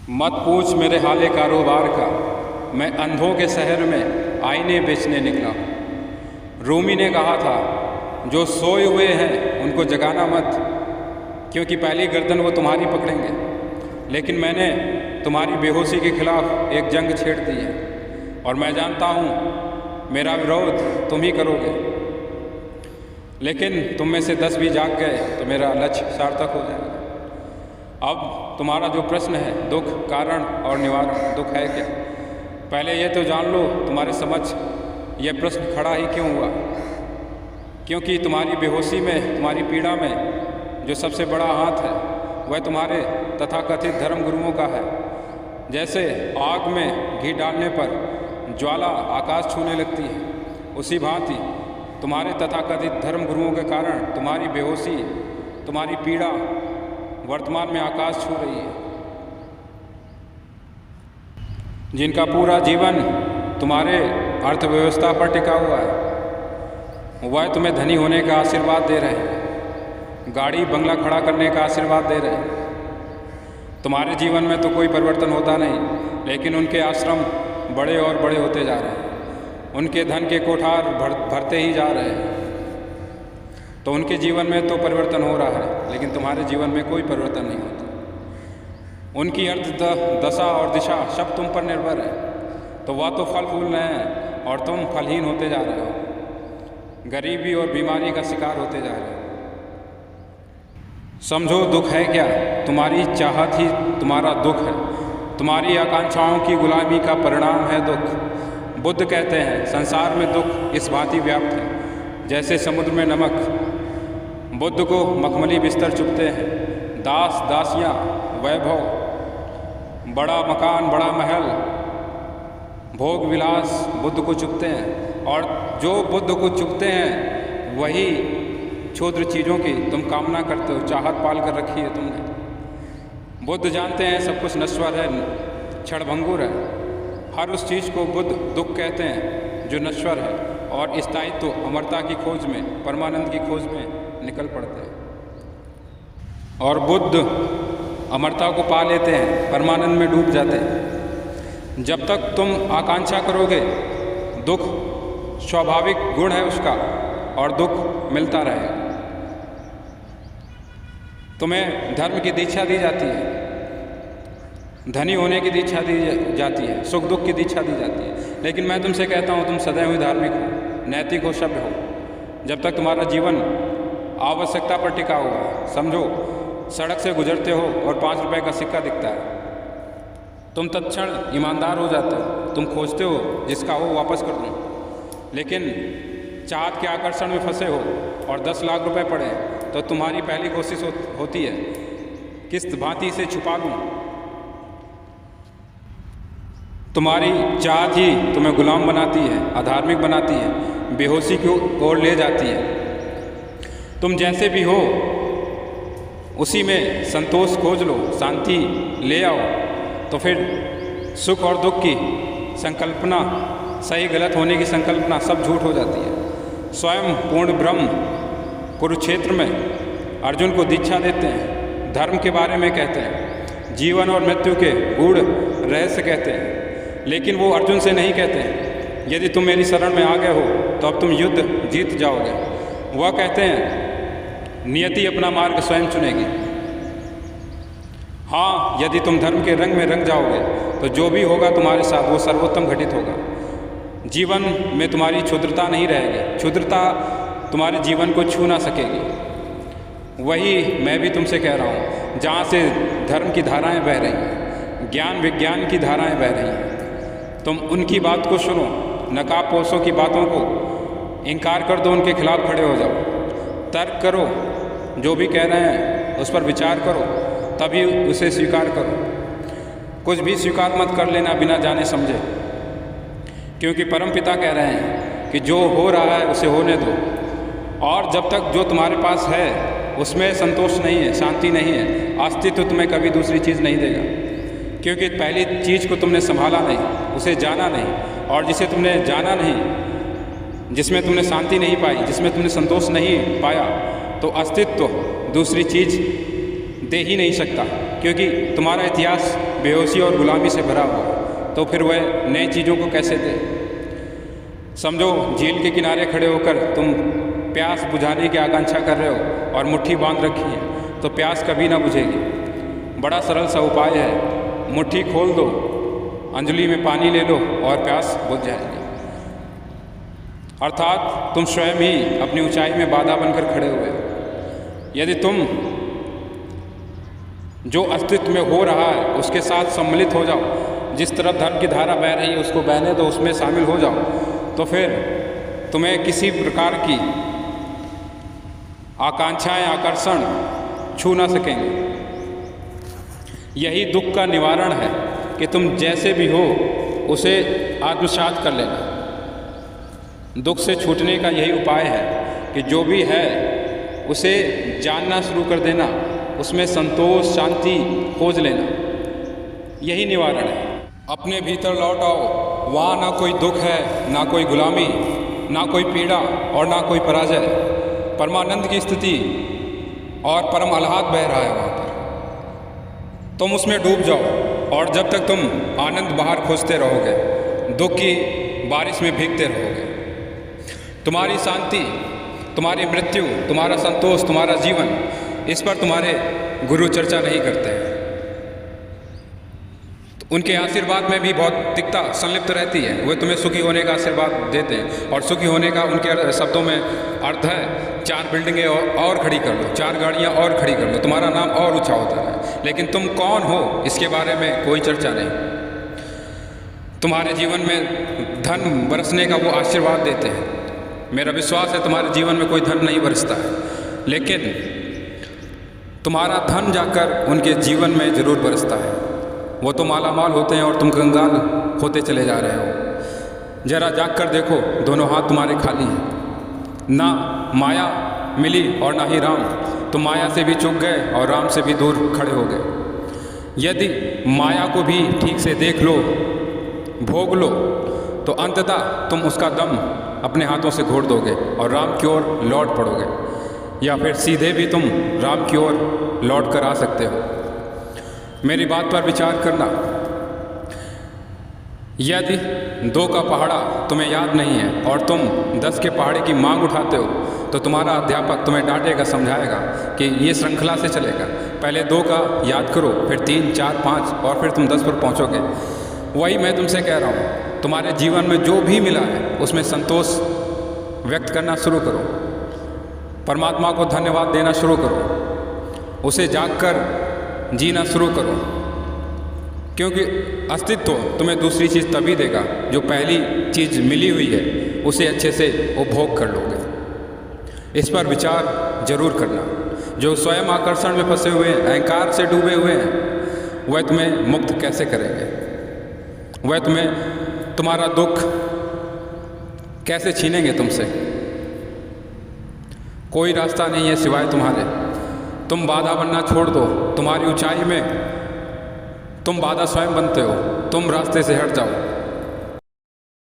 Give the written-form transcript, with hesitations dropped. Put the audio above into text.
मत पूछ मेरे हाले कारोबार का, मैं अंधों के शहर में आईने बेचने निकला हूँ। रूमी ने कहा था, जो सोए हुए हैं उनको जगाना मत, क्योंकि पहली गर्दन वो तुम्हारी पकड़ेंगे। लेकिन मैंने तुम्हारी बेहोशी के खिलाफ एक जंग छेड़ दी है, और मैं जानता हूँ मेरा विरोध तुम ही करोगे। लेकिन तुम में से 10 भी जाग गए तो मेरा लक्ष्य सार्थक हो जाएगा। अब तुम्हारा जो प्रश्न है, दुख, कारण और निवारण, दुख है क्या? पहले ये तो जान लो तुम्हारे समक्ष यह प्रश्न खड़ा ही क्यों हुआ। क्योंकि तुम्हारी बेहोशी में, तुम्हारी पीड़ा में जो सबसे बड़ा हाथ है वह तुम्हारे तथाकथित धर्म गुरुओं का है। जैसे आग में घी डालने पर ज्वाला आकाश छूने लगती है, उसी भांति तुम्हारे तथाकथित धर्म गुरुओं के कारण तुम्हारी बेहोशी, तुम्हारी पीड़ा वर्तमान में आकाश छू रही है। जिनका पूरा जीवन तुम्हारे अर्थव्यवस्था पर टिका हुआ है, वह तुम्हें धनी होने का आशीर्वाद दे रहे हैं, गाड़ी बंगला खड़ा करने का आशीर्वाद दे रहे हैं। तुम्हारे जीवन में तो कोई परिवर्तन होता नहीं, लेकिन उनके आश्रम बड़े और बड़े होते जा रहे हैं, उनके धन के कोठार भरते ही जा रहे हैं। तो उनके जीवन में तो परिवर्तन हो रहा है, लेकिन तुम्हारे जीवन में कोई परिवर्तन नहीं होता। उनकी अर्थ दशा और दिशा सब तुम पर निर्भर है। तो वह तो फल फूल रहे हैं और तुम फलहीन होते जा रहे हो, गरीबी और बीमारी का शिकार होते जा रहे हो। समझो दुख है क्या? तुम्हारी चाहत ही तुम्हारा दुख है, तुम्हारी आकांक्षाओं की गुलामी का परिणाम है दुख। बुद्ध कहते हैं, संसार में दुख इस भांति व्याप्त है जैसे समुद्र में नमक। बुद्ध को मखमली बिस्तर चुभते हैं, दास दासियाँ, वैभव, बड़ा मकान, बड़ा महल, भोग विलास बुद्ध को चुभते हैं। और जो बुद्ध को चुभते हैं वही क्षुद्र चीज़ों की तुम कामना करते हो, चाहत पाल कर रखी है तुमने। बुद्ध जानते हैं सब कुछ नश्वर है, क्षणभंगुर है। हर उस चीज़ को बुद्ध दुख कहते हैं जो नश्वर है, और स्थायित्व अमरता की खोज में, परमानंद की खोज में निकल पड़ते हैं। और बुद्ध अमरता को पा लेते हैं, परमानंद में डूब जाते हैं। जब तक तुम आकांक्षा करोगे, दुख स्वाभाविक गुण है उसका, और दुख मिलता रहेगा। तुम्हें धर्म की दीक्षा दी जाती है, धनी होने की दीक्षा दी जाती है, सुख दुख की दीक्षा दी जाती है। लेकिन मैं तुमसे कहता हूँ, तुम सदैव ही धार्मिक हो, नैतिक हो, सभ्य हो। जब तक तुम्हारा जीवन आवश्यकता पर टिका हुआ है। समझो, सड़क से गुजरते हो और 5 रुपए का सिक्का दिखता है, तुम तत्क्षण ईमानदार हो जाते हो, तुम खोजते हो जिसका हो वापस कर दूँ। लेकिन चाहत के आकर्षण में फंसे हो और 10 लाख रुपए पड़े, तो तुम्हारी पहली कोशिश होती है किस भांति से छुपा लूँ। तुम्हारी चाहत ही तुम्हें गुलाम बनाती है, अधार्मिक बनाती है, बेहोशी की ओर ले जाती है। तुम जैसे भी हो उसी में संतोष खोज लो, शांति ले आओ, तो फिर सुख और दुख की संकल्पना, सही गलत होने की संकल्पना सब झूठ हो जाती है। स्वयं पूर्ण ब्रह्म कुरुक्षेत्र में अर्जुन को दीक्षा देते हैं, धर्म के बारे में कहते हैं, जीवन और मृत्यु के गूढ़ रहस्य कहते हैं। लेकिन वो अर्जुन से नहीं कहते हैं, यदि तुम मेरी शरण में आ गए हो तो अब तुम युद्ध जीत जाओगे। वह कहते हैं, नियति अपना मार्ग स्वयं चुनेगी। हाँ, यदि तुम धर्म के रंग में रंग जाओगे तो जो भी होगा तुम्हारे साथ वो सर्वोत्तम घटित होगा। जीवन में तुम्हारी क्षुद्रता नहीं रहेगी, क्षुद्रता तुम्हारे जीवन को छू ना सकेगी। वही मैं भी तुमसे कह रहा हूँ, जहाँ से धर्म की धाराएं बह रही हैं, ज्ञान विज्ञान की धाराएं बह रही हैं, तुम उनकी बात को सुनो, नकाब पोशों की बातों को इनकार कर दो, उनके खिलाफ खड़े हो जाओ, तर्क करो, जो भी कह रहे हैं उस पर विचार करो, तभी उसे स्वीकार करो। कुछ भी स्वीकार मत कर लेना बिना जाने समझे, क्योंकि परमपिता कह रहे हैं कि जो हो रहा है उसे होने दो। और जब तक जो तुम्हारे पास है उसमें संतोष नहीं है, शांति नहीं है, अस्तित्व तुम्हें कभी दूसरी चीज़ नहीं देगा। क्योंकि पहली चीज़ को तुमने संभाला नहीं, उसे जाना नहीं, और जिसे तुमने जाना नहीं, जिसमें तुमने शांति नहीं पाई, जिसमें तुमने संतोष नहीं पाया, तो अस्तित्व दूसरी चीज़ दे ही नहीं सकता। क्योंकि तुम्हारा इतिहास बेहोशी और गुलामी से भरा हुआ है, तो फिर वह नई चीज़ों को कैसे दे। समझो झील के किनारे खड़े होकर तुम प्यास बुझाने की आकांक्षा कर रहे हो और मुट्ठी बांध रखी है, तो प्यास कभी ना बुझेगी। बड़ा सरल सा उपाय है, मुट्ठी खोल दो, अंजलि में पानी ले लो और प्यास बुझ जाएगी। अर्थात तुम स्वयं ही अपनी ऊंचाई में बाधा बनकर खड़े हुए हो। यदि तुम जो अस्तित्व में हो रहा है उसके साथ सम्मिलित हो जाओ, जिस तरफ धर्म की धारा बह रही है उसको बहने दो, उसमें शामिल हो जाओ, तो फिर तुम्हें किसी प्रकार की आकांक्षाएं, आकर्षण छू ना सकेंगे। यही दुख का निवारण है कि तुम जैसे भी हो उसे आत्मसात कर लेना। दुख से छूटने का यही उपाय है कि जो भी है उसे जानना शुरू कर देना, उसमें संतोष, शांति खोज लेना, यही निवारण है। अपने भीतर लौट आओ, वहाँ ना कोई दुख है, ना कोई गुलामी, ना कोई पीड़ा और ना कोई पराजय। परमानंद की स्थिति और परम आह्लाद बह रहा है वहाँ पर। तुम उसमें डूब जाओ और जब तक तुम आनंद बाहर खोजते रहोगे, दुख की बारिश में भीगते रहोगे। तुम्हारी शांति, तुम्हारी मृत्यु, तुम्हारा संतोष, तुम्हारा जीवन, इस पर तुम्हारे गुरु चर्चा नहीं करते हैं। तो उनके आशीर्वाद में भी भौतिकता संलिप्त रहती है। वे तुम्हें सुखी होने का आशीर्वाद देते हैं और सुखी होने का उनके शब्दों में अर्थ है 4 बिल्डिंगें और खड़ी कर लो, 4 गाड़ियाँ और खड़ी कर लो, तुम्हारा नाम और ऊंचा होता है। लेकिन तुम कौन हो इसके बारे में कोई चर्चा नहीं। तुम्हारे जीवन में धन बरसने का वो आशीर्वाद देते हैं। मेरा विश्वास है तुम्हारे जीवन में कोई धन नहीं बरसता है, लेकिन तुम्हारा धन जाकर उनके जीवन में ज़रूर बरसता है। वो तो मालामाल होते हैं और तुम कंगाल होते चले जा रहे हो। जरा जाग कर देखो, दोनों हाथ तुम्हारे खाली हैं। ना माया मिली और ना ही राम। तुम माया से भी चूक गए और राम से भी दूर खड़े हो गए। यदि माया को भी ठीक से देख लो, भोग लो, तो अंततः तुम उसका दम अपने हाथों से घोट दोगे और राम की ओर लौट पड़ोगे, या फिर सीधे भी तुम राम की ओर लौट कर आ सकते हो। मेरी बात पर विचार करना। यदि 2 का पहाड़ा तुम्हें याद नहीं है और तुम 10 के पहाड़े की मांग उठाते हो, तो तुम्हारा अध्यापक तुम्हें डांटेगा, समझाएगा कि ये श्रृंखला से चलेगा। पहले 2 का याद करो, फिर 3, 4, 5 और फिर तुम 10 पर पहुँचोगे। वही मैं तुमसे कह रहा हूँ, तुम्हारे जीवन में जो भी मिला है उसमें संतोष व्यक्त करना शुरू करो। परमात्मा को धन्यवाद देना शुरू करो। उसे जागकर जीना शुरू करो, क्योंकि अस्तित्व तुम्हें दूसरी चीज़ तभी देगा जो पहली चीज़ मिली हुई है उसे अच्छे से उपभोग कर लोगे। इस पर विचार जरूर करना। जो स्वयं आकर्षण में फंसे हुए हैं, अहंकार से डूबे हुए हैं, वह तुम्हें मुक्त कैसे करेंगे? वह तुम्हें तुम्हारा दुख कैसे छीनेंगे तुमसे? कोई रास्ता नहीं है सिवाय तुम्हारे। तुम बाधा बनना छोड़ दो। तुम्हारी ऊंचाई में तुम बाधा स्वयं बनते हो। तुम रास्ते से हट जाओ।